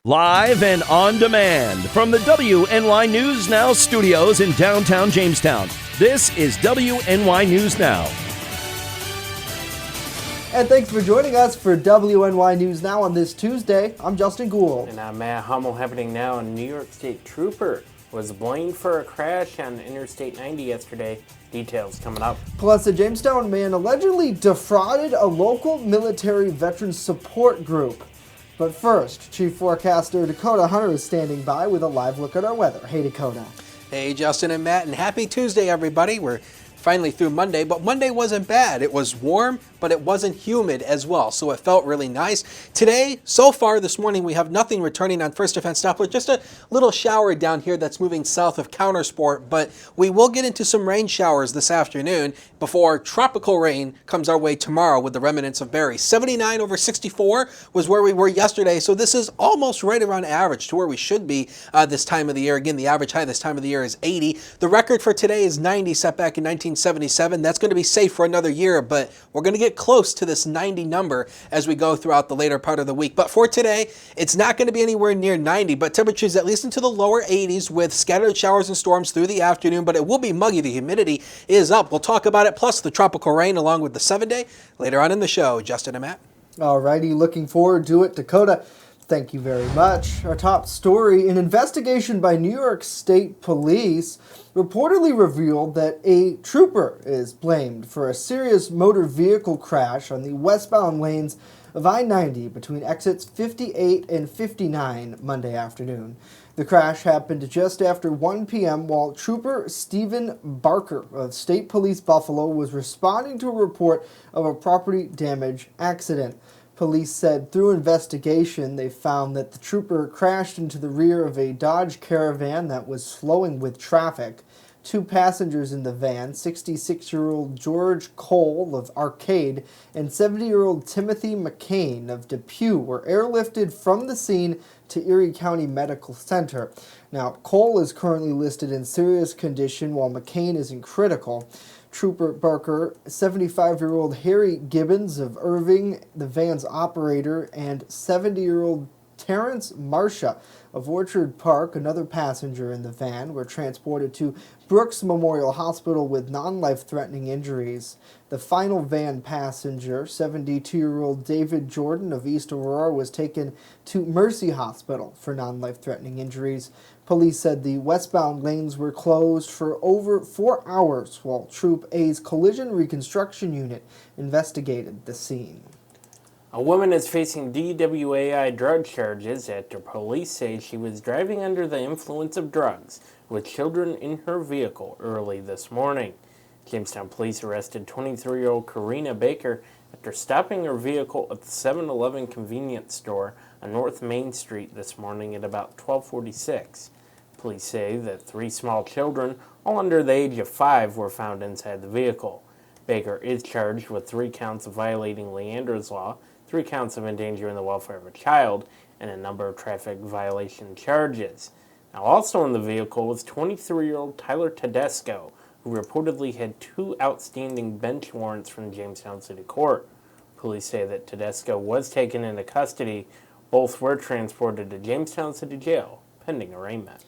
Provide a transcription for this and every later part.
Live and on demand from the WNY News Now studios in downtown Jamestown. This is WNY News Now. And thanks for joining us for WNY News Now on this Tuesday. I'm Justin Gould. And I'm Matt Hummel. Happening now, a New York State trooper was blamed for a crash on Interstate 90 yesterday. Details coming up. Plus, a Jamestown man allegedly defrauded a local military veteran support group. But first, Chief Forecaster Dakota Hunter is standing by with a live look at our weather. Hey, Dakota. Hey, Justin and Matt, and happy Tuesday, everybody. We're finally through Monday, but Monday wasn't bad. It was warm, but it wasn't humid as well, so it felt really nice. Today, so far this morning, we have nothing returning on First Defense Doppler, just a little shower down here that's moving south of Countersport, but we will get into some rain showers this afternoon before tropical rain comes our way tomorrow with the remnants of Barry. 79 over 64 was where we were yesterday, so this is almost right around average to where we should be this time of the year. Again, the average high this time of the year is 80. The record for today is 90, set back in 1977. That's going to be safe for another year, but we're going to get close to this 90 number as we go throughout the later part of the week. But for today, it's not going to be anywhere near 90, but temperatures at least into the lower 80s with scattered showers and storms through the afternoon, but it will be muggy. The humidity is up. We'll talk about it, plus the tropical rain along with the 7-day later on in the show. Justin and Matt. Alrighty, looking forward to it. Dakota, thank you very much. Our top story, an investigation by New York State Police reportedly revealed that a trooper is blamed for a serious motor vehicle crash on the westbound lanes of I-90 between exits 58 and 59 Monday afternoon. The crash happened just after 1 p.m. while Trooper Stephen Barker of State Police Buffalo was responding to a report of a property damage accident. Police said through investigation they found that the trooper crashed into the rear of a Dodge Caravan that was flowing with traffic. Two passengers in the van, 66-year-old George Cole of Arcade and 70-year-old Timothy McCain of Depew, were airlifted from the scene to Erie County Medical Center. Now, Cole is currently listed in serious condition while McCain is in critical. Trooper Barker, 75-year-old Harry Gibbons of Irving, the van's operator, and 70-year-old Terrence Marcia of Orchard Park, another passenger in the van, were transported to Brooks Memorial Hospital with non-life-threatening injuries. The final van passenger, 72-year-old David Jordan of East Aurora, was taken to Mercy Hospital for non-life-threatening injuries. Police said the westbound lanes were closed for over 4 hours while Troop A's Collision Reconstruction Unit investigated the scene. A woman is facing DWAI drug charges after police say she was driving under the influence of drugs with children in her vehicle early this morning. Jamestown police arrested 23-year-old Karina Baker after stopping her vehicle at the 7-Eleven convenience store on North Main Street this morning at about 12:46. Police say that 3 small children, all under the age of 5, were found inside the vehicle. Baker is charged with 3 counts of violating Leander's Law, 3 counts of endangering the welfare of a child, and a number of traffic violation charges. Now, also in the vehicle was 23-year-old Tyler Tedesco, who reportedly had 2 outstanding bench warrants from Jamestown City Court. Police say that Tedesco was taken into custody. Both were transported to Jamestown City Jail, pending arraignment.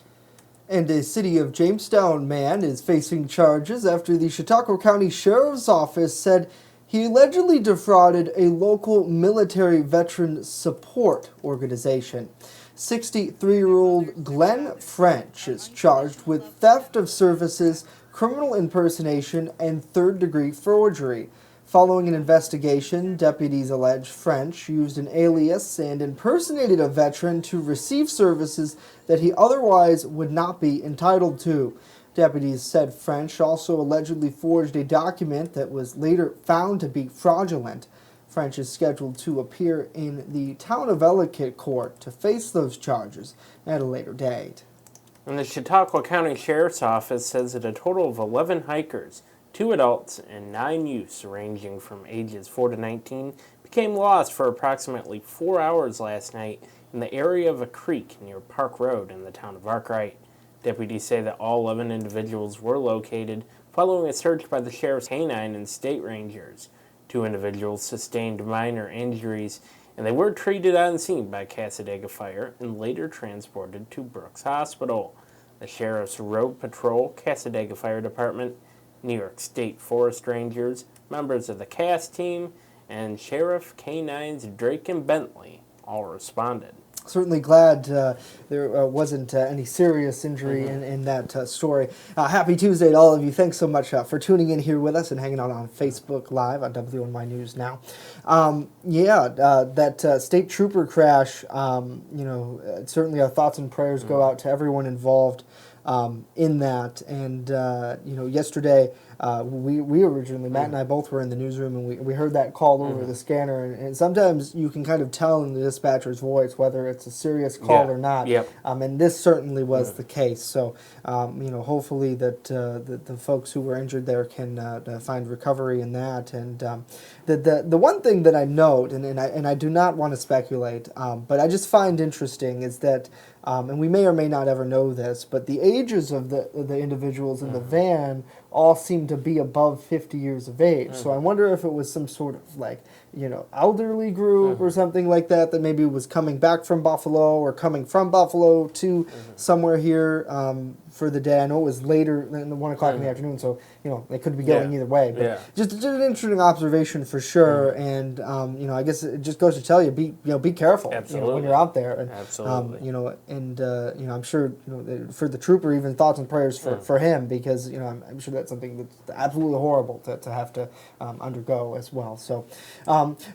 And a City of Jamestown man is facing charges after the Chautauqua County Sheriff's Office said he allegedly defrauded a local military veteran support organization. 63-year-old Glenn French is charged with theft of services, criminal impersonation, and third-degree forgery. Following an investigation, deputies allege French used an alias and impersonated a veteran to receive services that he otherwise would not be entitled to. Deputies said French also allegedly forged a document that was later found to be fraudulent. French is scheduled to appear in the Town of Ellicott court to face those charges at a later date. And the Chautauqua County Sheriff's Office says that a total of 11 hikers, 2 adults and 9 youths ranging from ages 4 to 19, became lost for approximately 4 hours last night in the area of a creek near Park Road in the town of Arkwright. Deputies say that all 11 individuals were located following a search by the Sheriff's Canine and State Rangers. 2 individuals sustained minor injuries, and they were treated on scene by Cassadaga Fire and later transported to Brooks Hospital. The Sheriff's Road Patrol, Cassadaga Fire Department, New York State Forest Rangers, members of the CASS team, and Sheriff K-9s Drake and Bentley all responded. Certainly glad there wasn't any serious injury in that story. Happy Tuesday to all of you. Thanks so much for tuning in here with us and hanging out on Facebook Live on WNY News Now. That state trooper crash, certainly our thoughts and prayers go out to everyone involved in that. And, yesterday we originally, Matt and I both were in the newsroom, and we heard that call over the scanner. And sometimes you can kind of tell in the dispatcher's voice whether it's a serious call or not. Yep. And this certainly was the case. So, hopefully that the folks who were injured there can find recovery in that. And the one thing that I note, and I do not want to speculate, but I just find interesting is that, and we may or may not ever know this, but the ages of the individuals in the van all seem to be above 50 years of age. So I wonder if it was some sort of elderly group or something like that maybe was coming back from Buffalo or coming from Buffalo to somewhere here for the day. I know it was later than 1 o'clock in the afternoon, so they could be going either way. But just an interesting observation for sure. And I guess it just goes to tell you, be careful when you're out there. And, Absolutely. I'm sure for the trooper, even thoughts and prayers for him, because I'm sure that's something that's absolutely horrible to have to undergo as well. So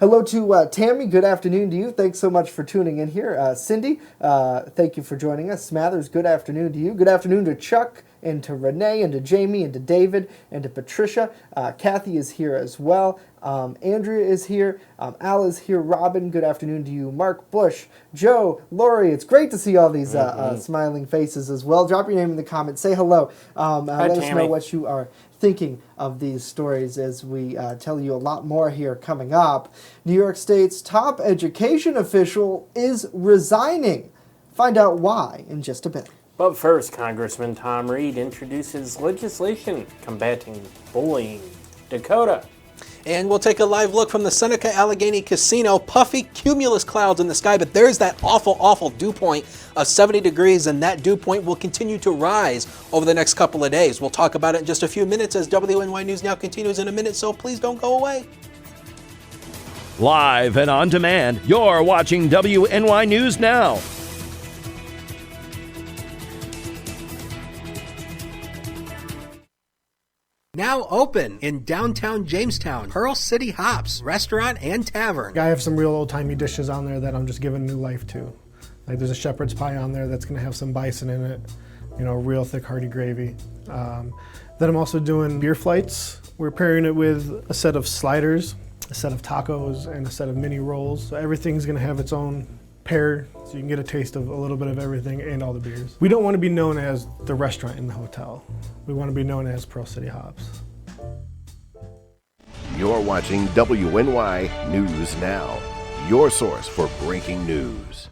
hello to Tammy. Good afternoon to you. Thanks so much for tuning in here. Cindy, thank you for joining us. Smathers, good afternoon to you. Good afternoon to Chuck, and to Renee, and to Jamie, and to David, and to Patricia. Kathy is here as well. Andrea is here. Al is here. Robin, good afternoon to you. Mark Bush, Joe, Lori, it's great to see all these smiling faces as well. Drop your name in the comments. Say hello. Let us know what you are thinking of these stories as we tell you a lot more here coming up. New York State's top education official is resigning. Find out why in just a bit. But first, Congressman Tom Reed introduces legislation combating bullying. Dakota. And we'll take a live look from the Seneca Allegheny Casino. Puffy cumulus clouds in the sky, but there's that awful dew point of 70 degrees, and that dew point will continue to rise over the next couple of days. We'll talk about it in just a few minutes as WNY News Now continues in a minute, so please don't go away. Live and on demand, you're watching WNY News Now. Now open in downtown Jamestown, Pearl City Hops, restaurant and tavern. I have some real old-timey dishes on there that I'm just giving new life to. Like there's a shepherd's pie on there that's going to have some bison in it, real thick hearty gravy. Then I'm also doing beer flights. We're pairing it with a set of sliders, a set of tacos, and a set of mini rolls. So everything's going to have its own pair, so you can get a taste of a little bit of everything and all the beers. We don't want to be known as the restaurant in the hotel. We want to be known as Pearl City Hops. You're watching WNY News Now, your source for breaking news.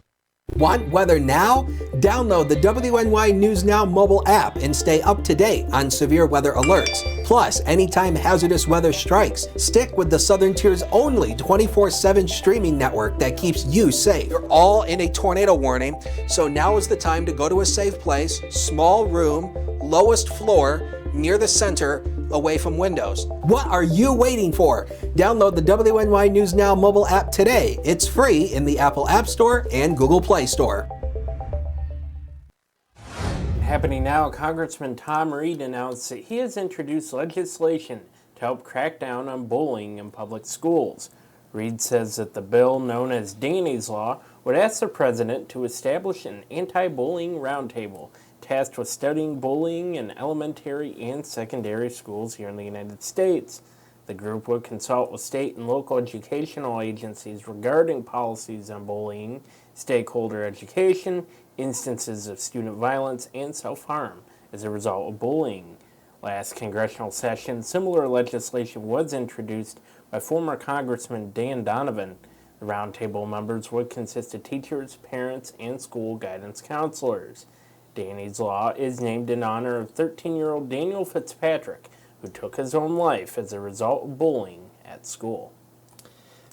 Want weather now? Download the WNY News Now mobile app and stay up to date on severe weather alerts. Plus, anytime hazardous weather strikes, stick with the Southern Tier's only 24/7 streaming network that keeps you safe. You're all in a tornado warning, so now is the time to go to a safe place, small room, lowest floor, near the center, away from windows. What are you waiting for? Download the WNY News Now mobile app today. It's free in the Apple App Store and Google Play Store. Happening now, Congressman Tom Reed announced that he has introduced legislation to help crack down on bullying in public schools. Reed says that the bill, known as Danny's Law, would ask the president to establish an anti-bullying roundtable tasked with studying bullying in elementary and secondary schools here in the United States. The group would consult with state and local educational agencies regarding policies on bullying, stakeholder education, instances of student violence, and self-harm as a result of bullying. Last congressional session, similar legislation was introduced by former Congressman Dan Donovan. The roundtable members would consist of teachers, parents, and school guidance counselors. Danny's Law is named in honor of 13-year-old Daniel Fitzpatrick, who took his own life as a result of bullying at school.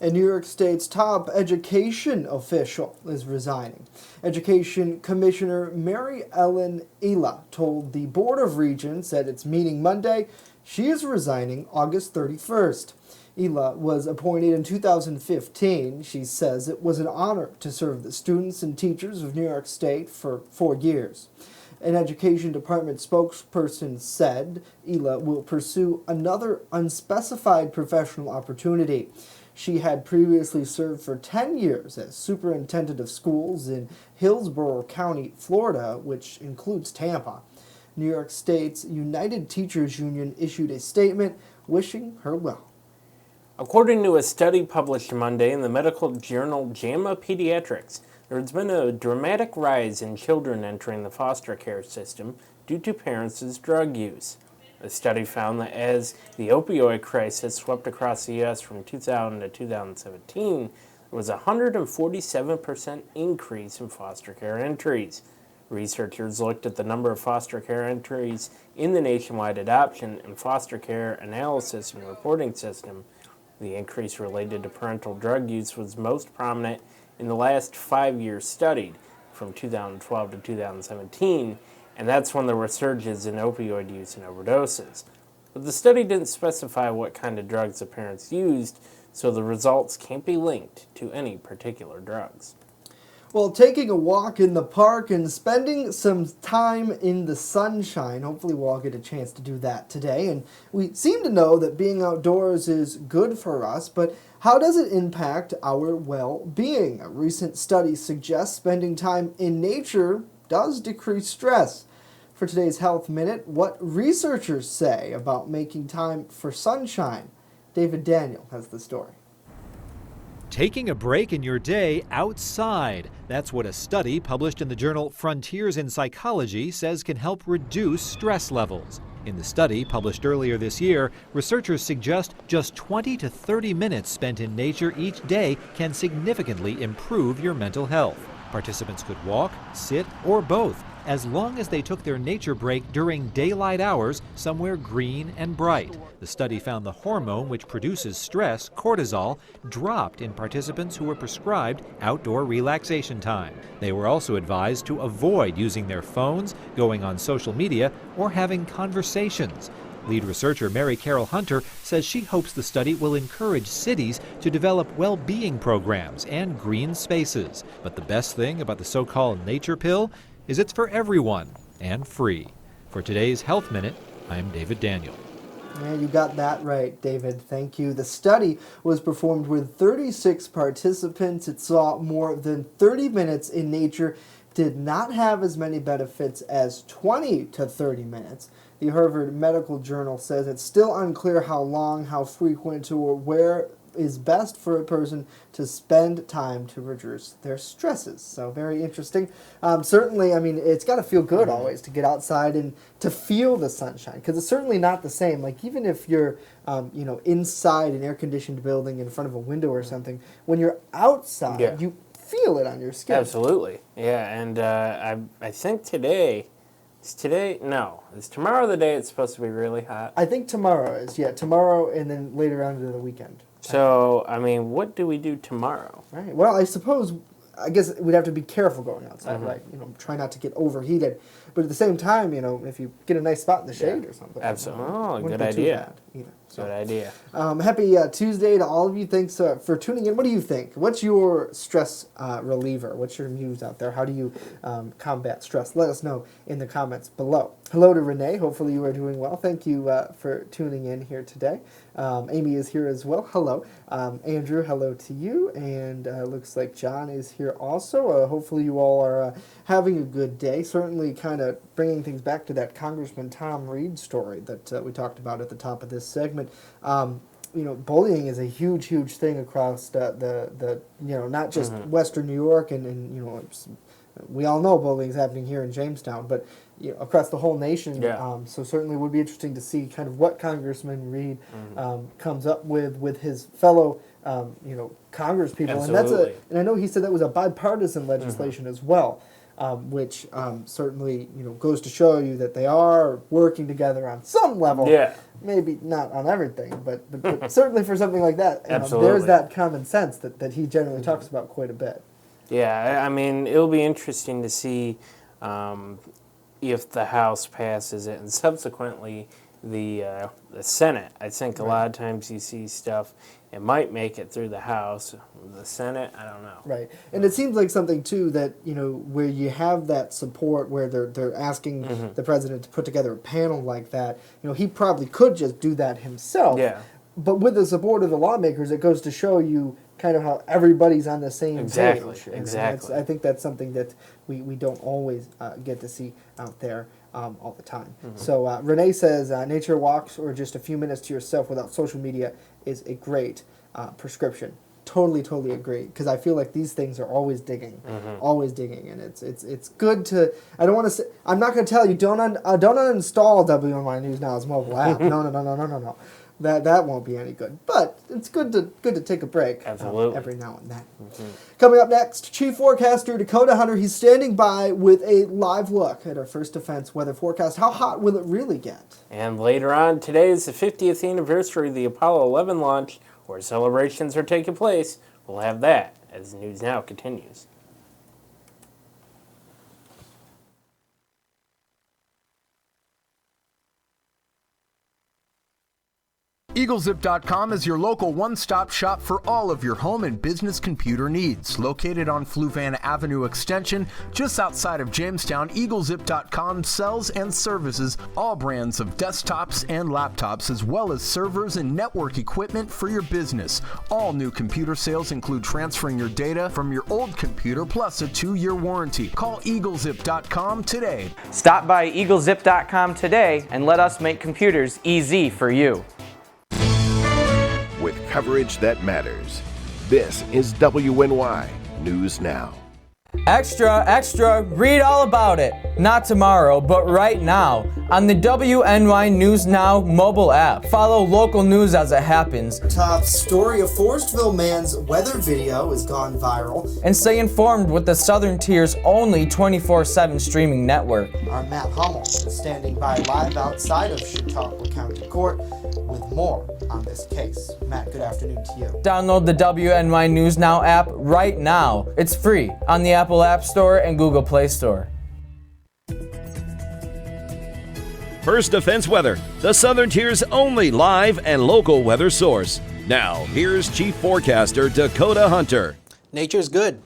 And New York State's top education official is resigning. Education Commissioner Mary Ellen Ela told the Board of Regents at its meeting Monday she is resigning August 31st. Ela was appointed in 2015. She says it was an honor to serve the students and teachers of New York State for 4 years. An Education Department spokesperson said Ela will pursue another unspecified professional opportunity. She had previously served for 10 years as superintendent of schools in Hillsborough County, Florida, which includes Tampa. New York State's United Teachers Union issued a statement wishing her well. According to a study published Monday in the medical journal JAMA Pediatrics, there has been a dramatic rise in children entering the foster care system due to parents' drug use. The study found that as the opioid crisis swept across the U.S. from 2000 to 2017, there was a 147% increase in foster care entries. Researchers looked at the number of foster care entries in the nationwide adoption and foster care analysis and reporting system. The increase related to parental drug use was most prominent in the last 5 years studied, from 2012 to 2017, and that's when there were surges in opioid use and overdoses. But the study didn't specify what kind of drugs the parents used, so the results can't be linked to any particular drugs. Well, taking a walk in the park and spending some time in the sunshine. Hopefully we'll all get a chance to do that today. And we seem to know that being outdoors is good for us, but how does it impact our well-being? A recent study suggests spending time in nature does decrease stress. For today's Health Minute, what researchers say about making time for sunshine. David Daniel has the story. Taking a break in your day outside. That's what a study published in the journal Frontiers in Psychology says can help reduce stress levels. In the study published earlier this year, researchers suggest just 20 to 30 minutes spent in nature each day can significantly improve your mental health. Participants could walk, sit, or both, as long as they took their nature break during daylight hours somewhere green and bright. The study found the hormone which produces stress, cortisol, dropped in participants who were prescribed outdoor relaxation time. They were also advised to avoid using their phones, going on social media, or having conversations. Lead researcher Mary Carol Hunter says she hopes the study will encourage cities to develop well-being programs and green spaces. But the best thing about the so-called nature pill is it's for everyone and free. For today's Health Minute, I'm David Daniel. Yeah, you got that right, David. Thank you. The study was performed with 36 participants. It saw more than 30 minutes in nature, did not have as many benefits as 20 to 30 minutes. The Harvard Medical Journal says it's still unclear how long, how frequent, or where is best for a person to spend time to reduce their stresses. So very interesting. Certainly, I mean, it's got to feel good always to get outside and to feel the sunshine, because it's certainly not the same. Like even if you're, inside an air-conditioned building in front of a window or something, when you're outside, you feel it on your skin. Absolutely, yeah. And I think today. Is tomorrow the day it's supposed to be really hot? I think tomorrow is, tomorrow and then later on into the weekend. So, I mean, what do we do tomorrow? Right. Well, I guess we'd have to be careful going outside, right? Try not to get overheated. But at the same time, if you get a nice spot in the shade or something. Absolutely. Good idea. Good idea. Happy Tuesday to all of you. Thanks for tuning in. What do you think? What's your stress reliever? What's your muse out there? How do you combat stress? Let us know in the comments below. Hello to Renee. Hopefully you are doing well. Thank you for tuning in here today. Amy is here as well. Hello. Andrew, hello to you. And looks like John is here also. Hopefully you all are having a good day. Certainly kind of bringing things back to that Congressman Tom Reed story that we talked about at the top of this segment. Bullying is a huge thing across the not just Western New York and we all know bullying is happening here in Jamestown, but across the whole nation. So certainly would be interesting to see kind of what Congressman Reed comes up with his fellow Congress people. Absolutely. And I know he said that was a bipartisan legislation as well. which certainly goes to show you that they are working together on some level. Yeah. Maybe not on everything, but certainly for something like that, Absolutely. there's that common sense that he generally talks about quite a bit. Yeah, I mean, it'll be interesting to see if the House passes it, and subsequently the Senate. I think a lot of times you see stuff, it might make it through the House. The Senate, I don't know. Right, and it seems like something too that where you have that support, where they're asking the president to put together a panel like that. He probably could just do that himself. Yeah. But with the support of the lawmakers, it goes to show you kind of how everybody's on the same page. Exactly. I think that's something that we don't always get to see out there all the time. So Renee says, nature walks or just a few minutes to yourself without social media is a great prescription. Totally agree, because I feel like these things are always digging, and it's good to. I don't want to say. I'm not going to tell you don't uninstall WNY News Now's mobile app. No. That won't be any good. But it's good to take a break. Absolutely. Every now and then. Coming up next, Chief Forecaster Dakota Hunter. He's standing by with a live look at our First Defense weather forecast. How hot will it really get? And later on, today is the 50th anniversary of the Apollo 11 launch, where celebrations are taking place. We'll have that as News Now continues. EagleZip.com is your local one-stop shop for all of your home and business computer needs. Located on Fluvan Avenue Extension, just outside of Jamestown, EagleZip.com sells and services all brands of desktops and laptops, as well as servers and network equipment for your business. All new computer sales include transferring your data from your old computer plus a 2-year warranty. Call EagleZip.com today. Stop by EagleZip.com today and let us make computers easy for you. With coverage that matters, this is WNY News Now. Extra, read all about it. Not tomorrow, but right now on the WNY News Now mobile app. Follow local news as it happens. Top story: a Forestville man's weather video has gone viral. And stay informed with the Southern Tier's only 24/7 streaming network. Our Matt Hummel is standing by live outside of Chautauqua County Court with more on this case. Matt, good afternoon to you. Download the WNY News Now app right now. It's free on the Apple App Store and Google Play Store. First Defense Weather, the Southern Tier's only live and local weather source. Now, here's Chief Forecaster Dakota Hunter. Nature's good.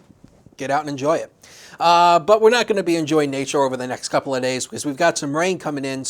Get out and enjoy it. But we're not going to be enjoying nature over the next couple of days because we've got some rain coming in.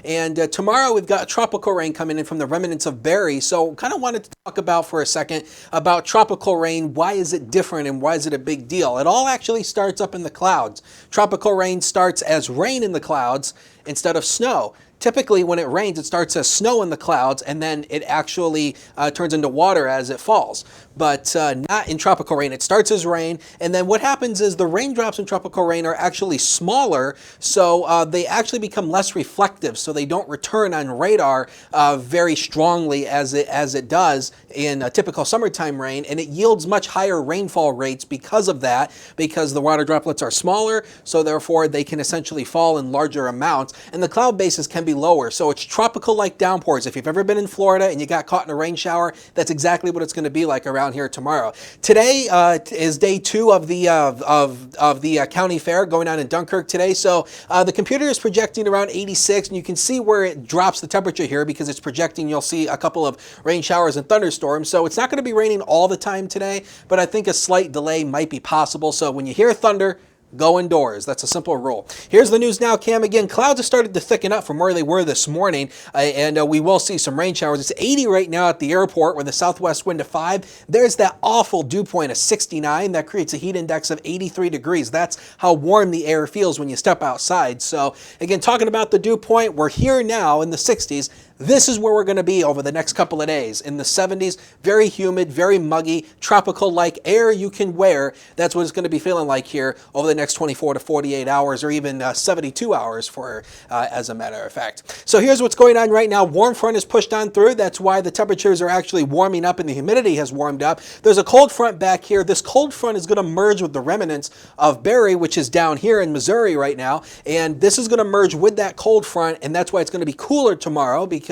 And tomorrow we've got tropical rain coming in from the remnants of Barry. So kind of wanted to talk about for a second about tropical rain. Why is it different and why is it a big deal? It all actually starts up in the clouds. Tropical rain starts as rain in the clouds instead of snow. Typically, when it rains, it starts as snow in the clouds, and then it actually turns into water as it falls. But not in tropical rain. It starts as rain, and then what happens is the raindrops in tropical rain are actually smaller, so they actually become less reflective, so they don't return on radar very strongly as it does in a typical summertime rain, and it yields much higher rainfall rates because of that, because the water droplets are smaller, so therefore they can essentially fall in larger amounts, and the cloud bases can be lower. So it's tropical-like downpours. If you've ever been in Florida and you got caught in a rain shower, that's exactly what it's going to be like around here tomorrow. Today is day 2 of the county fair going on in Dunkirk today. So the computer is projecting around 86, and you can see where it drops the temperature here because it's projecting. You'll see a couple of rain showers and thunderstorms. So it's not going to be raining all the time today, but I think a slight delay might be possible. So when you hear thunder, go indoors. That's a simple rule. Here's the News Now cam again. Clouds have started to thicken up from where they were this morning, and we will see some rain showers. It's 80 right now at the airport with a southwest wind of 5. There's that awful dew point of 69. That creates a heat index of 83 degrees. That's how warm the air feels when you step outside. So again, talking about the dew point, we're here now in the 60s. This is where we're going to be over the next couple of days. In the 70s, very humid, very muggy, tropical-like air you can wear. That's what it's going to be feeling like here over the next 24 to 48 hours, or even 72 hours for, as a matter of fact. So here's what's going on right now. Warm front is pushed on through. That's why the temperatures are actually warming up and the humidity has warmed up. There's a cold front back here. This cold front is going to merge with the remnants of Barry, which is down here in Missouri right now, and this is going to merge with that cold front, and that's why it's going to be cooler tomorrow, because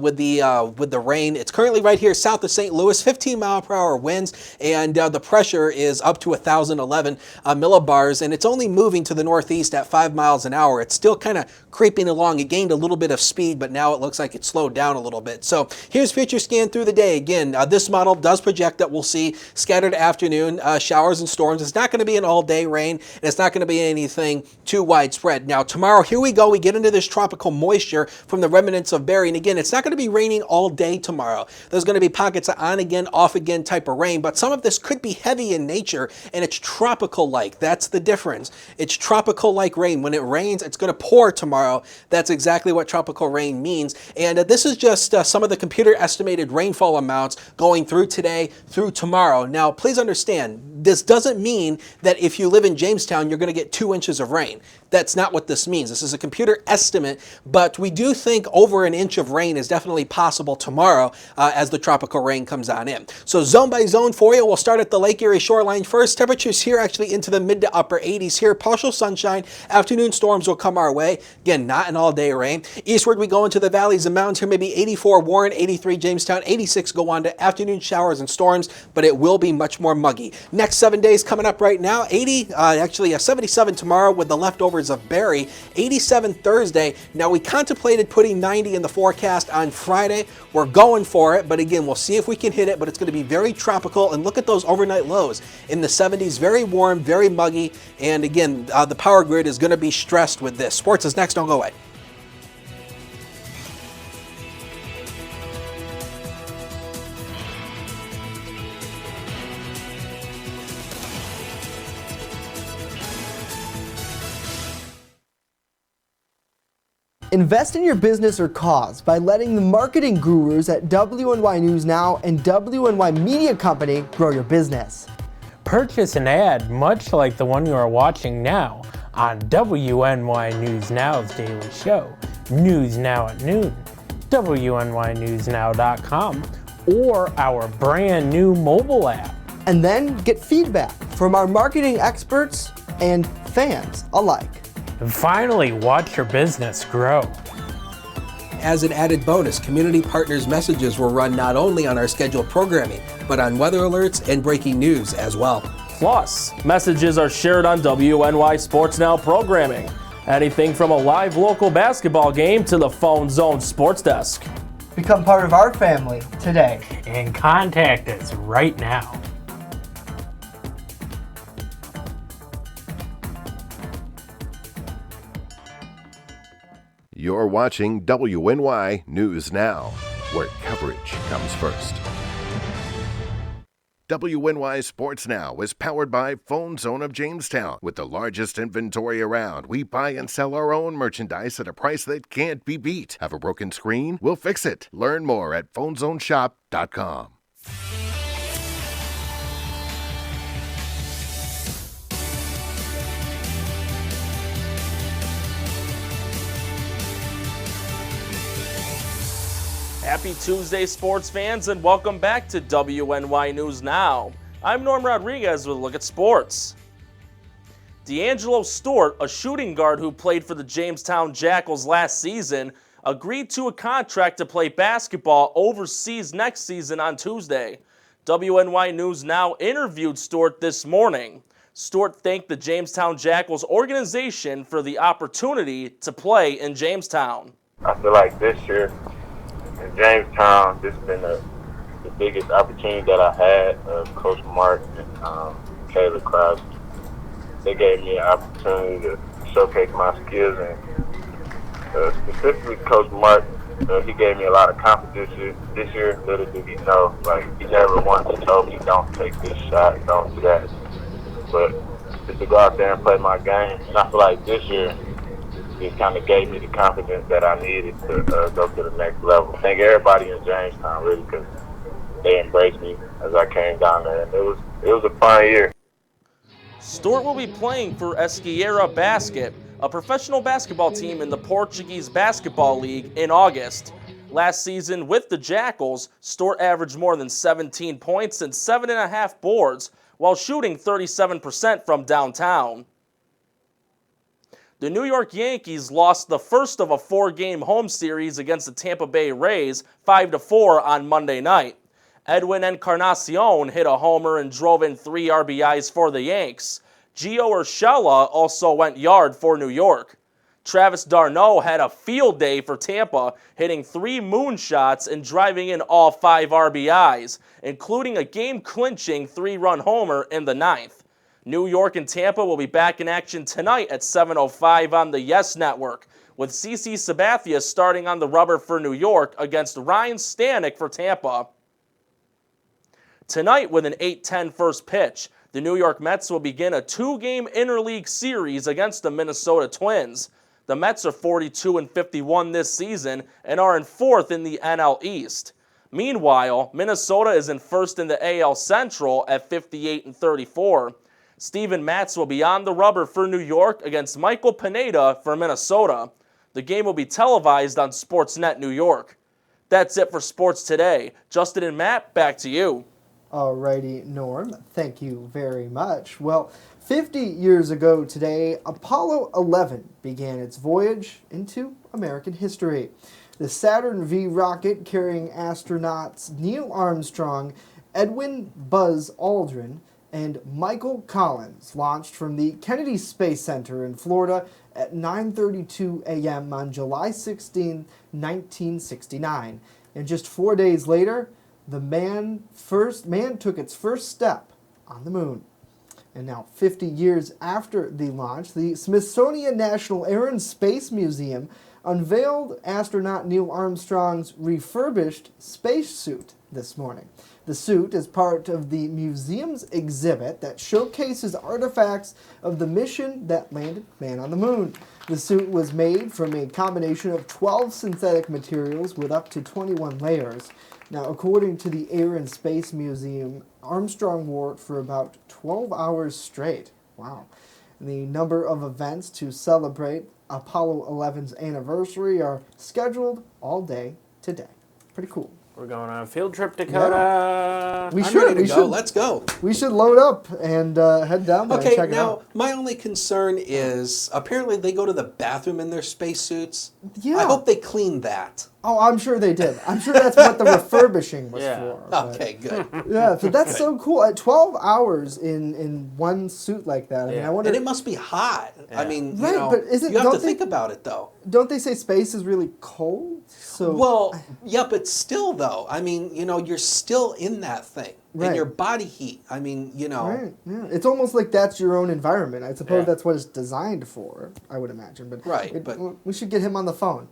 with the rain, it's currently right here south of St. Louis, 15-mile-per-hour winds, and the pressure is up to 1,011 millibars, and it's only moving to the northeast at 5 miles an hour. It's still kind of creeping along. It gained a little bit of speed, but now it looks like it slowed down a little bit. So here's future scan through the day. Again, this model does project that we'll see scattered afternoon showers and storms. It's not going to be an all-day rain, and it's not going to be anything too widespread. Now, tomorrow, here we go. We get into this tropical moisture from the remnants of Barry. And again, it's not going to be raining all day tomorrow. There's going to be pockets of on again, off again type of rain, but some of this could be heavy in nature, and it's tropical-like. That's the difference. It's tropical-like rain. When it rains, it's going to pour tomorrow. That's exactly what tropical rain means. And this is just some of the computer estimated rainfall amounts going through today, through tomorrow. Now, please understand, this doesn't mean that if you live in Jamestown, you're going to get 2 inches of rain. That's not what this means. This is a computer estimate, but we do think over an inch of rain is definitely possible tomorrow as the tropical rain comes on in. So zone by zone for you, we'll start at the Lake Erie shoreline first. Temperatures here actually into the mid to upper 80s here. Partial sunshine. Afternoon storms will come our way. Again, not an all-day rain. Eastward we go into the valleys and mountains here, maybe 84 Warren, 83 Jamestown, 86 go on to afternoon showers and storms, but it will be much more muggy. Next 7 days coming up right now, 77 tomorrow with the leftovers of Barry, 87 Thursday. Now we contemplated putting 90 in the forecast on Friday. We're going for it, but again, we'll see if we can hit it, but it's going to be very tropical, and look at those overnight lows in the 70s, very warm, very muggy, and again, the power grid is going to be stressed with this. Sports is next, don't go away. Invest in your business or cause by letting the marketing gurus at WNY News Now and WNY Media Company grow your business. Purchase an ad much like the one you are watching now on WNY News Now's daily show, News Now at Noon, WNYNewsNow.com, or our brand new mobile app. And then get feedback from our marketing experts and fans alike. And finally, watch your business grow. As an added bonus, community partners messages will run not only on our scheduled programming, but on weather alerts and breaking news as well. Plus, messages are shared on WNY Sports Now programming. Anything from a live local basketball game to the Phone Zone Sports Desk. Become part of our family today. And contact us right now. You're watching WNY News Now, where coverage comes first. WNY Sports Now is powered by Phone Zone of Jamestown. With the largest inventory around, we buy and sell our own merchandise at a price that can't be beat. Have a broken screen? We'll fix it. Learn more at phonezoneshop.com. Happy Tuesday, sports fans, and welcome back to WNY News Now. I'm Norm Rodriguez with a look at sports. D'Angelo Stewart, a shooting guard who played for the Jamestown Jackals last season, agreed to a contract to play basketball overseas next season on Tuesday. WNY News Now interviewed Stewart this morning. Stewart thanked the Jamestown Jackals organization for the opportunity to play in Jamestown. I feel like this year in Jamestown, this has been the biggest opportunity that I had. Coach Mark and Caleb Krause, they gave me an opportunity to showcase my skills, and specifically Coach Mark, he gave me a lot of confidence this year. Little did he know, like, he never once told me, don't take this shot, don't do that. But just to go out there and play my game, and I feel like this year, just kind of gave me the confidence that I needed to go to the next level. I think everybody in Jamestown really, because they embraced me as I came down there, and it was a fun year. Stewart will be playing for Esquerra Basket, a professional basketball team in the Portuguese Basketball League, in August. Last season with the Jackals, Stewart averaged more than 17 points and 7.5 boards while shooting 37% from downtown. The New York Yankees lost the first of a 4-game home series against the Tampa Bay Rays 5-4 on Monday night. Edwin Encarnacion hit a homer and drove in 3 RBIs for the Yanks. Gio Urshela also went yard for New York. Travis d'Arnaud had a field day for Tampa, hitting 3 moonshots and driving in all 5 RBIs, including a game-clinching 3-run homer in the 9th. New York and Tampa will be back in action tonight at 7:05 on the Yes Network, with CC Sabathia starting on the rubber for New York against Ryan Stanek for Tampa. Tonight, with an 8:10 first pitch, the New York Mets will begin a 2-game interleague series against the Minnesota Twins. The Mets are 42-51 this season and are in 4th in the NL East. Meanwhile, Minnesota is in 1st in the AL Central at 58-34. Steven Matz will be on the rubber for New York against Michael Pineda for Minnesota. The game will be televised on Sportsnet New York. That's it for Sports Today. Justin and Matt, back to you. Alrighty, Norm, thank you very much. Well, 50 years ago today, Apollo 11 began its voyage into American history. The Saturn V rocket carrying astronauts Neil Armstrong, Edwin Buzz Aldrin, and Michael Collins launched from the Kennedy Space Center in Florida at 9:32 a.m. on July 16, 1969. And just 4 days later, the man took its first step on the moon. And now, 50 years after the launch, the Smithsonian National Air and Space Museum unveiled astronaut Neil Armstrong's refurbished spacesuit this morning. The suit is part of the museum's exhibit that showcases artifacts of the mission that landed man on the moon. The suit was made from a combination of 12 synthetic materials with up to 21 layers. Now, according to the Air and Space Museum, Armstrong wore it for about 12 hours straight. Wow. The number of events to celebrate Apollo 11's anniversary are scheduled all day today. Pretty cool. We're going on a field trip, Dakota. Yeah. I'm ready to go. Let's go. We should load up and head down there and check it out. Okay, now, my only concern is apparently they go to the bathroom in their spacesuits. Yeah. I hope they cleaned that. Oh, I'm sure they did. I'm sure that's what the refurbishing was for. Okay, good. Yeah, so that's so cool. At 12 hours in one suit like that. I mean, I wonder. And it must be hot. I mean, right, you know, but you have to think about it, though. Don't they say space is really cold? So well, yeah, but still, though. I mean, you know, you're still in that thing. Right. And your body heat. I mean, you know. Right, yeah. It's almost like that's your own environment. I suppose that's what it's designed for, I would imagine. But but we should get him on the phone.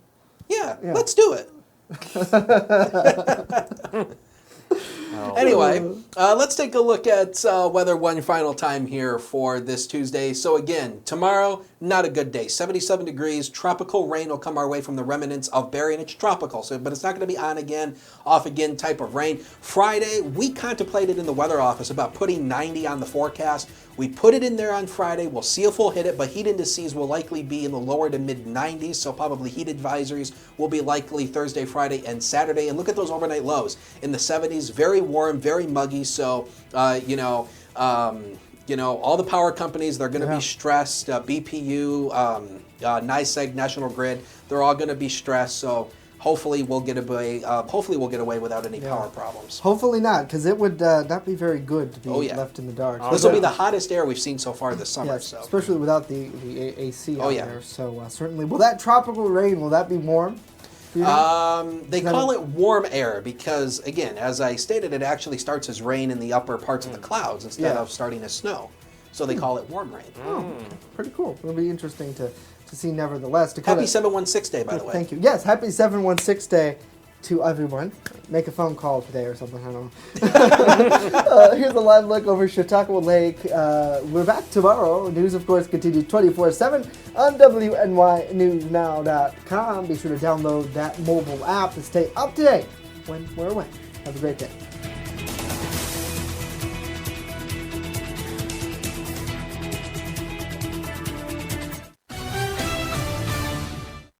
Yeah. Let's do it. Anyway, let's take a look at weather one final time here for this Tuesday. So again, tomorrow, not a good day. 77 degrees, tropical rain will come our way from the remnants of Barry, and it's tropical, but it's not going to be on again, off again type of rain. Friday, we contemplated in the weather office about putting 90 on the forecast. We put it in there on Friday. We'll see if we'll hit it, but heat indices will likely be in the lower to mid 90s, so probably heat advisories will be likely Thursday, Friday, and Saturday. And look at those overnight lows in the 70s. Very warm, very muggy. So, all the power companies, they're going to be stressed. BPU, NYSEG, National Grid, they're all going to be stressed. So hopefully we'll get away. Without any power problems. Hopefully not, because it would not be very good to be left in the dark. This will be the hottest air we've seen so far this summer. Yes, especially without the AC out there. So certainly, will that tropical rain, will that be warm? They call it warm air because, again, as I stated, it actually starts as rain in the upper parts of the clouds instead of starting as snow. So they call it warm rain. Oh, pretty cool. It'll be interesting to see nevertheless. Happy 716 Day, by the way. Thank you. Yes, happy 716 Day. to everyone. Make a phone call today or something, I don't know. Here's a live look over Chautauqua Lake. We're back tomorrow. News, of course, continues 24/7 on WNYNewsNow.com. Be sure to download that mobile app to stay up to date when we're away. Have a great day.